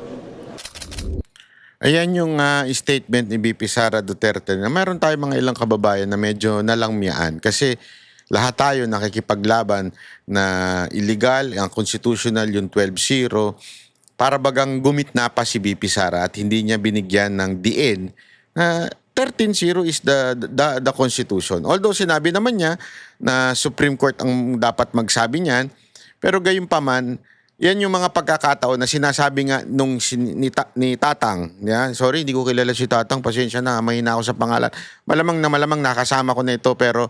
Ayan yung statement ni VP Sara Duterte na meron tayong mga ilang kababayan na medyo nalangmyaan kasi lahat tayo nakikipaglaban na illegal, ang constitutional yung 12-0, para bagang gumit na pa si VP Sara at hindi niya binigyan ng diin na 13-0 is the Constitution. Although sinabi naman niya na Supreme Court ang dapat magsabi niyan, pero gayon pa man, yan yung mga pagkakataon na sinasabi nga ni Tatang. Yeah? Sorry, hindi ko kilala si Tatang. Pasensya na, mahina ako sa pangalan. Malamang nakasama ko na ito pero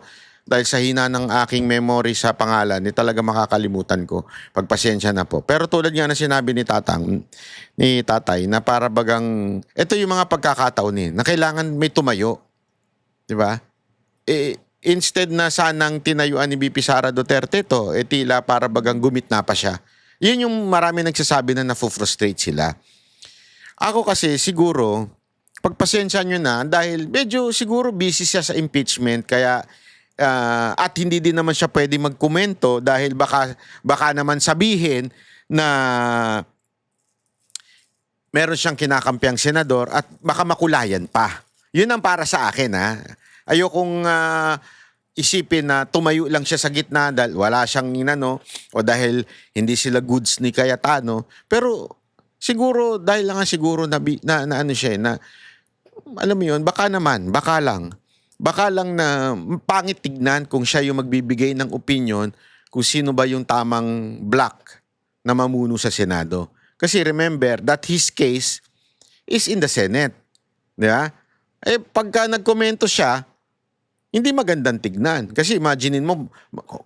dahil sa hina ng aking memory sa pangalan, talaga makakalimutan ko. Pagpasensya na po. Pero tulad nga na sinabi ni tatay, na para bagang, ito yung mga pagkakataon na kailangan may tumayo. Di ba? Instead na sanang tinayuan ni BP Sara Duterte to, tila para bagang gumitna pa siya. Yun yung marami nagsasabi na nafo-frustrate sila. Ako kasi siguro, pagpasensya nyo na dahil medyo siguro busy siya sa impeachment kaya at hindi din naman siya pwede magkomento dahil baka naman sabihin na meron siyang kinakampiang senador at baka makulayan pa. Yun ang para sa akin Ayokong isipin na tumayo lang siya sa gitna dahil wala siyang inano o dahil hindi sila goods ni Cayetano. Pero siguro dahil lang siguro na ano siya na alam mo yun, baka lang na pangit tignan kung siya yung magbibigay ng opinion kung sino ba yung tamang black na mamuno sa Senado. Kasi remember that his case is in the Senate. Di ba? Pagka nagkomento siya, hindi magandang tignan. Kasi imaginein mo,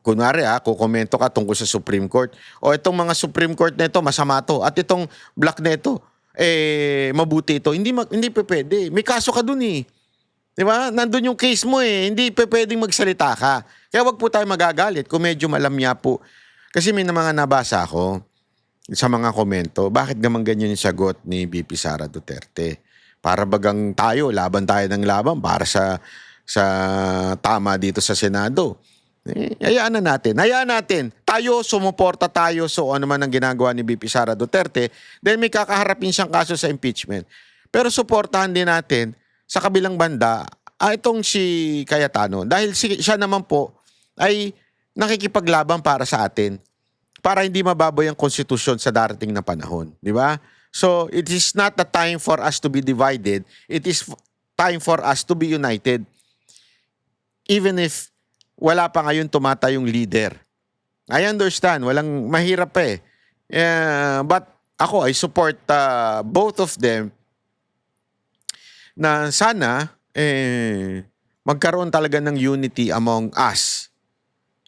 kunwari kukomento ka tungkol sa Supreme Court. O itong mga Supreme Court na ito, masama to. At itong black na ito, mabuti ito. Hindi pwede. May kaso ka dun Di ba? Nandun yung case mo Hindi pwedeng magsalita ka. Kaya wag po tayo magagalit kung medyo malamya po. Kasi may mga nabasa ako sa mga komento. Bakit naman ganyan yung sagot ni BP Sara Duterte? Para bagang laban tayo ng laban para sa tama dito sa Senado. Hayaan natin. Tayo, sumuporta tayo so ano man ang ginagawa ni BP Sara Duterte, dahil may kakaharapin siyang kaso sa impeachment. Pero suportahan din natin sa kabilang banda, itong si Cayetano. Dahil siya naman po ay nakikipaglaban para sa atin. Para hindi mababoy ang konstitusyon sa darating na panahon. Di ba? So, it is not the time for us to be divided. It is time for us to be united. Even if wala pa ngayon tumatayong leader. I understand. Walang mahirap but ako, I support both of them na sana magkaroon talaga ng unity among us.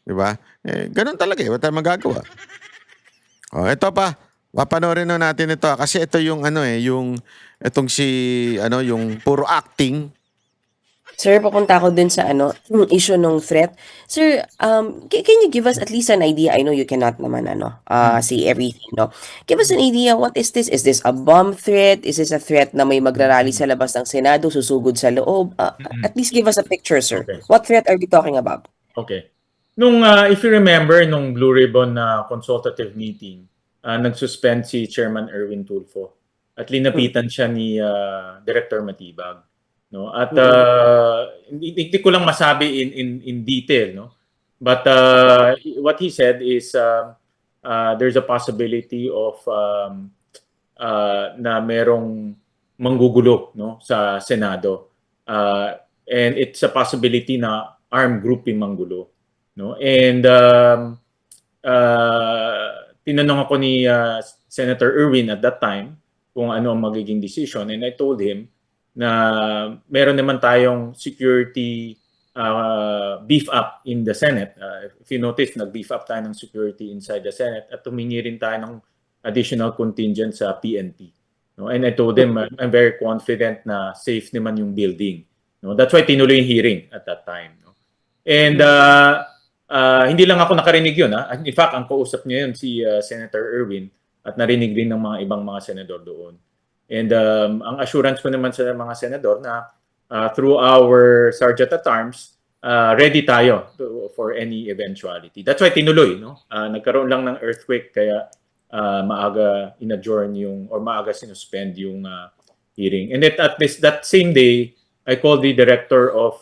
'Di ba? Ganun talaga wala tayong magagawa. Ito pa. Papanoorin na natin ito kasi ito yung yung itong yung puro acting.
Sir, papunta ako dun sa yung issue ng threat. Sir, can you give us at least an idea? I know you cannot naman say everything, no? Give us an idea, what is this? Is this a bomb threat? Is this a threat na may magrarally sa labas ng Senado, susugod sa loob? At least give us a picture, sir.
Okay.
What threat are we talking about?
Okay. If you remember, nung Blue Ribbon consultative meeting, nagsuspend si Chairman Erwin Tulfo at linapitan siya ni Director Matibag. No? At hindi ko lang masabi in detail, no? But what he said is there's a possibility of na merong manggugulo, no, sa Senado. And it's a possibility na armed group yung manggulo, no? And tinanong ako ni Senator Erwin at that time kung ano ang magiging decision, and I told him na meron naman tayong security beef up in the Senate. If you notice, nag-beef up tayo ng security inside the Senate at tumingi rin tayo ng additional contingent sa PNP. No? And I told him I'm very confident na safe naman yung building. No? That's why tinuloy yung hearing at that time. No? And hindi lang ako nakarinig yun. In fact, ang kausap niya yun si Senator Erwin at narinig din ng mga ibang mga senador doon. And ang assurance ko naman sa mga senador na through our Sergeant at Arms, ready tayo for any eventuality. That's why tinuloy. No? Nagkaroon lang ng earthquake kaya maaga in-adjourn maaga sinuspend yung hearing. And at that same day, I called the director of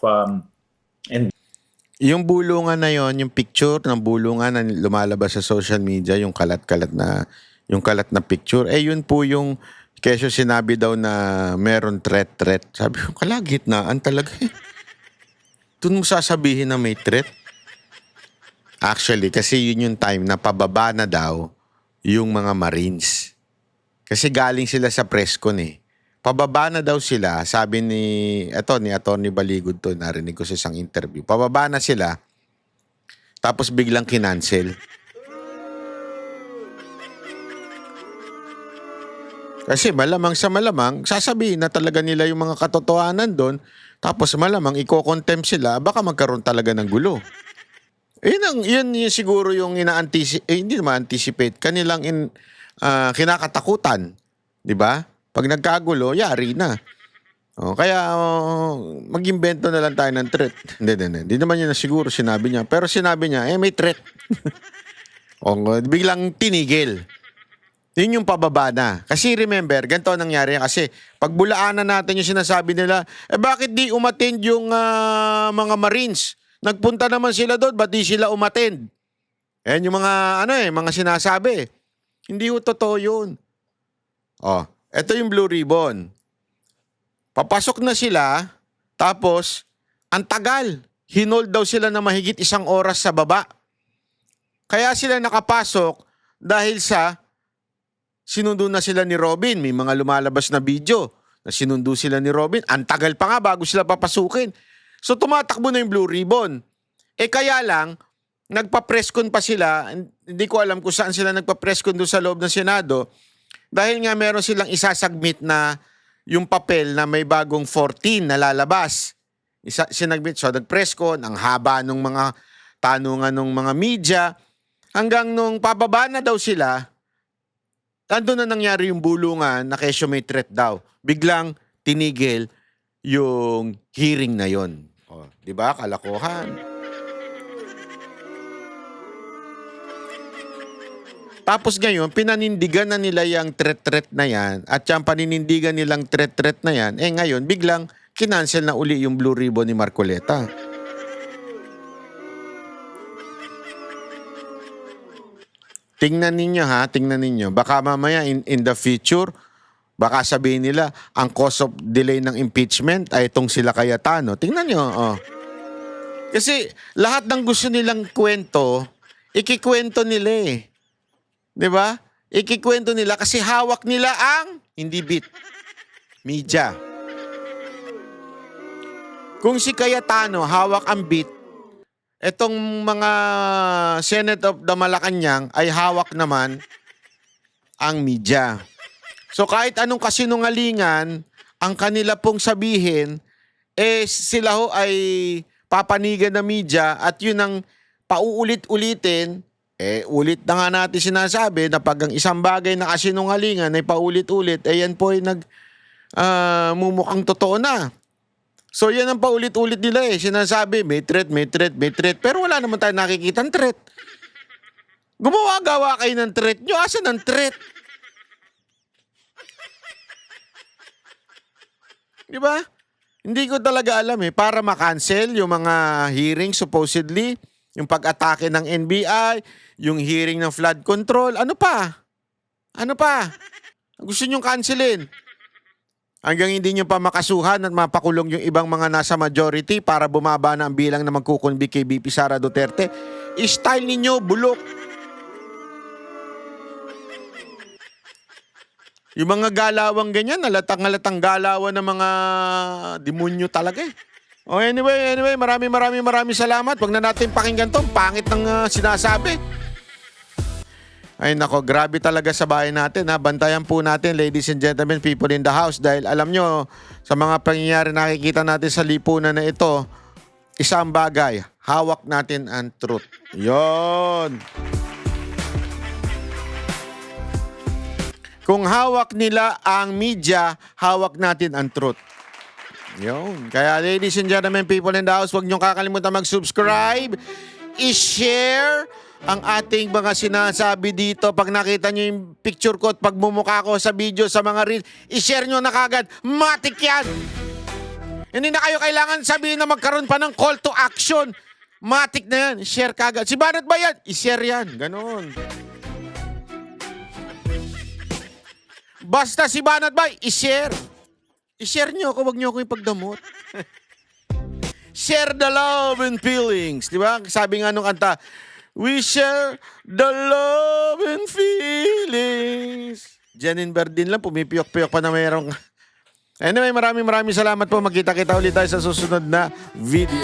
Yung bulungan na yon, yung picture ng bulungan na lumalabas sa social media, yung kalat na picture, yun po yung kesyo sinabi daw na meron threat. Sabi ko, kalagitnaan talaga Doon mo sasabihin na may threat? Actually, kasi yun yung time na pababa na daw yung mga Marines. Kasi galing sila sa presscon Pababa na daw sila, sabi ni Atty. Baligod to, narinig ko sa isang interview. Pababa na sila tapos biglang kinancel. Kasi malamang sa malamang, sasabihin na talaga nila yung mga katotohanan doon, tapos malamang iko-contempt sila, baka magkaroon talaga ng gulo. Yun siguro yung hindi naman anticipate, kanilang kinakatakutan. Di ba? Pag nagkagulo, yari na. Kaya mag-imbento na lang tayo ng threat. Hindi naman yun na siguro sinabi niya. Pero sinabi niya, may threat. Biglang tinigil. Yun yung pababa na. Kasi remember, ganito ang nangyari. Kasi pagbulaanan natin yung sinasabi nila, bakit di umattend yung mga Marines? Nagpunta naman sila doon, ba't di sila umattend? Yan yung mga sinasabi. Hindi ko totoo yun. Ito yung Blue Ribbon. Papasok na sila, tapos, ang tagal. Hinold daw sila na mahigit 1 oras sa baba. Kaya sila nakapasok dahil sa sinundo na sila ni Robin. May mga lumalabas na video na sinundo sila ni Robin. Ang tagal pa nga bago sila papasukin. So tumatakbo na yung Blue Ribbon. Kaya lang, nagpa-presscon pa sila. Hindi ko alam kung saan sila nagpa-presscon doon sa loob ng Senado. Dahil nga meron silang isasubmit na yung papel na may bagong 14 na lalabas. Sinagmit. So nag-presscon, ang haba ng mga tanungan ng mga media. Hanggang nung pababa na daw sila, andun na nangyari yung bulungan na kesyo may threat daw. Biglang tinigil yung hearing na yon. Di ba? Kalokohan. Tapos ngayon, pinanindigan na nila yung threat na yan at yung paninindigan nilang threat na yan, ngayon, biglang kinancel na uli yung Blue Ribbon ni Marcoleta. Tingnan ninyo. Baka mamaya in the future, baka sabihin nila, ang cause of delay ng impeachment ay itong sila Cayetano. Tingnan nyo, Kasi lahat ng gusto nilang kwento, ikikwento nila . Di ba? Ikikwento nila kasi hawak nila ang, hindi bit, media. Kung si Cayetano hawak ang bit, etong mga Senate of the Malacanang ay hawak naman ang media. So kahit anong kasinungalingan ang kanila pong sabihin, sila ho ay papanigan na media at yun ang pauulit-ulitin. Ulit na nga natin sinasabi na pag ang isang bagay na kasinungalingan ay paulit-ulit, yan po ay mumukhang totoo na. So yan ang paulit-ulit nila Sinasabi, may threat. Pero wala naman tayo nakikitang threat. Gumawa-gawa kayo ng threat nyo. Asan ang threat? Di ba? Hindi ko talaga alam Para ma-cancel yung mga hearing supposedly, yung pag-atake ng NBI, yung hearing ng flood control. Ano pa? Gusto nyong cancelin? Hanggang hindi nyo pa makasuhan at mapakulong yung ibang mga nasa majority para bumaba na ang bilang na magkukunbi kay BP Sara Duterte. Style ninyo, bulok. Yung mga galawang ganyan, halatang galawan ng mga demonyo talaga Anyway, maraming salamat. Huwag na natin pakinggan to. Pangit ng sinasabi. Ay nako, grabe talaga sa bahay natin Bantayan po natin, ladies and gentlemen, people in the house, dahil alam nyo, sa mga pangyayari nakikita natin sa lipunan na ito, isang bagay, hawak natin ang truth. Yon. Kung hawak nila ang media, hawak natin ang truth. Yon. Kaya ladies and gentlemen, people in the house, huwag nyo kakalimutan mag-subscribe, i-share ang ating mga sinasabi dito. Pag nakita nyo yung picture ko at pagmumukha ko sa video, sa mga reels, i-share nyo na kagad. Matik yan! Hindi na kayo kailangan sabihin na magkaroon pa ng call to action. Matik na yan. Share kagad. Si Banat ba yan? I-share yan. Ganon. Basta si Banat ba? I-share. I-share nyo ako. Huwag nyo ako ipagdamot. Share the love and feelings. Diba? Sabi nga nung kanta, we share the love and feelings. Janine Berdin lang, pumipiyok-piyok pa na mayroong. Anyway, maraming salamat po. Magkita-kita ulit tayo sa susunod na video.